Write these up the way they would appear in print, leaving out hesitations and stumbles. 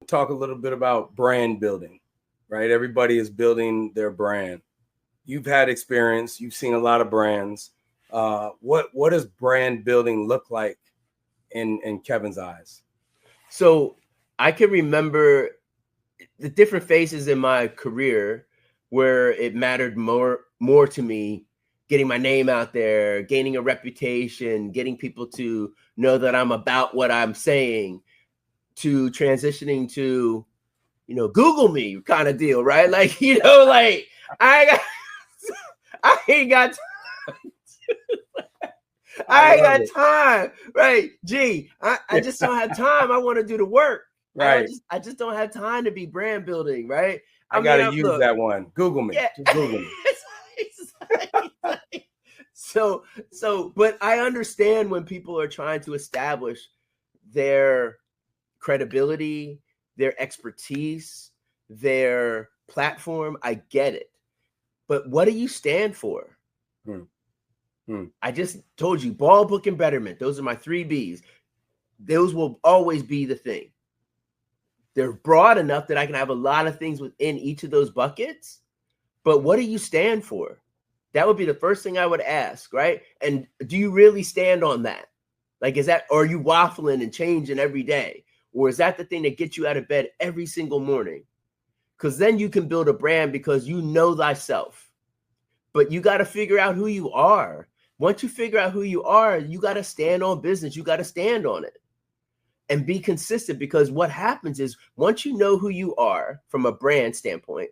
talk a little bit about brand building, right? Everybody is building their brand. You've had experience. You've seen a lot of brands. What does brand building look like in Kevin's eyes? So I can remember the different phases in my career where it mattered more to me getting my name out there, gaining a reputation, getting people to know that I'm about what I'm saying, to transitioning to, Google me kind of deal, right? Like, like I ain't got I ain't got time, right? Gee, I just don't have time. I want to do the work. Right. I just don't have time to be brand building, right? I got to use that one. Google me. Yeah. Just Google me. But I understand when people are trying to establish their credibility, their expertise, their platform. I get it. But what do you stand for? I just told you, ball, book, and betterment. Those are my 3 Bs. Those will always be the thing. They're broad enough that I can have a lot of things within each of those buckets. But what do you stand for? That would be the first thing I would ask, right? And do you really stand on that? Like, or are you waffling and changing every day? Or is that the thing that gets you out of bed every single morning? Because then you can build a brand because you know thyself. But you got to figure out who you are. Once you figure out who you are, you got to stand on business. You got to stand on it and be consistent, because what happens is once you know who you are from a brand standpoint,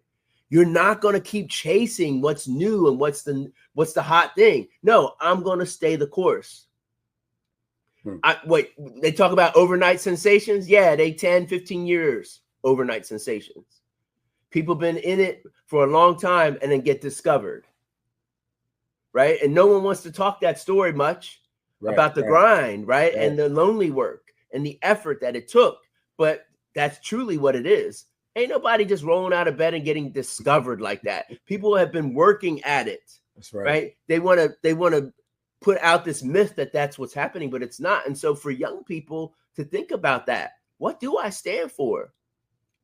you're not going to keep chasing what's new and what's the hot thing. No, I'm going to stay the course. They talk about overnight sensations. Yeah, they 10, 15 years overnight sensations. People been in it for a long time and then get discovered. Right. And no one wants to talk that story much about the grind, right? And the lonely work and the effort that it took. But that's truly what it is. Ain't nobody just rolling out of bed and getting discovered like that. People have been working at it. That's right. Right. They want to put out this myth that that's what's happening, but it's not. And so for young people to think about that, what do I stand for?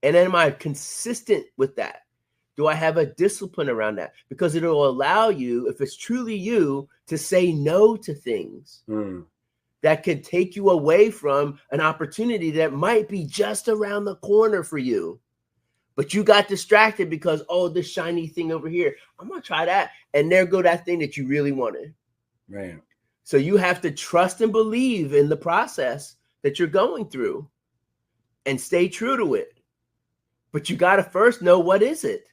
And then am I consistent with that? Do I have a discipline around that? Because it'll allow you, if it's truly you, to say no to things that could take you away from an opportunity that might be just around the corner for you. But you got distracted because, this shiny thing over here, I'm going to try that. And there go that thing that you really wanted. Man. So you have to trust and believe in the process that you're going through and stay true to it. But you got to first know, what is it?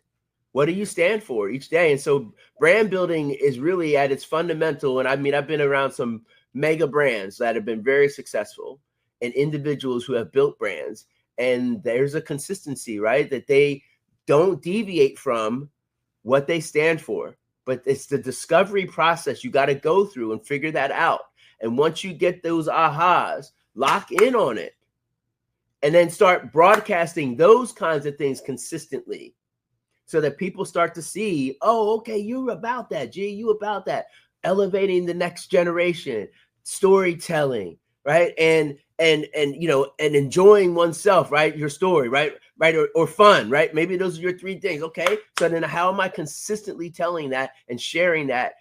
What do you stand for each day? And so brand building is really at its fundamental. And I mean, I've been around some mega brands that have been very successful and individuals who have built brands. And there's a consistency, right? That they don't deviate from what they stand for. But it's the discovery process you got to go through and figure that out. And once you get those ahas, lock in on it. And then start broadcasting those kinds of things consistently, so that people start to see, okay, you're about that, G, you about that. Elevating the next generation, storytelling, right? And enjoying oneself, right? Your story, right? Or fun, right? Maybe those are your 3 things. Okay. So then how am I consistently telling that and sharing that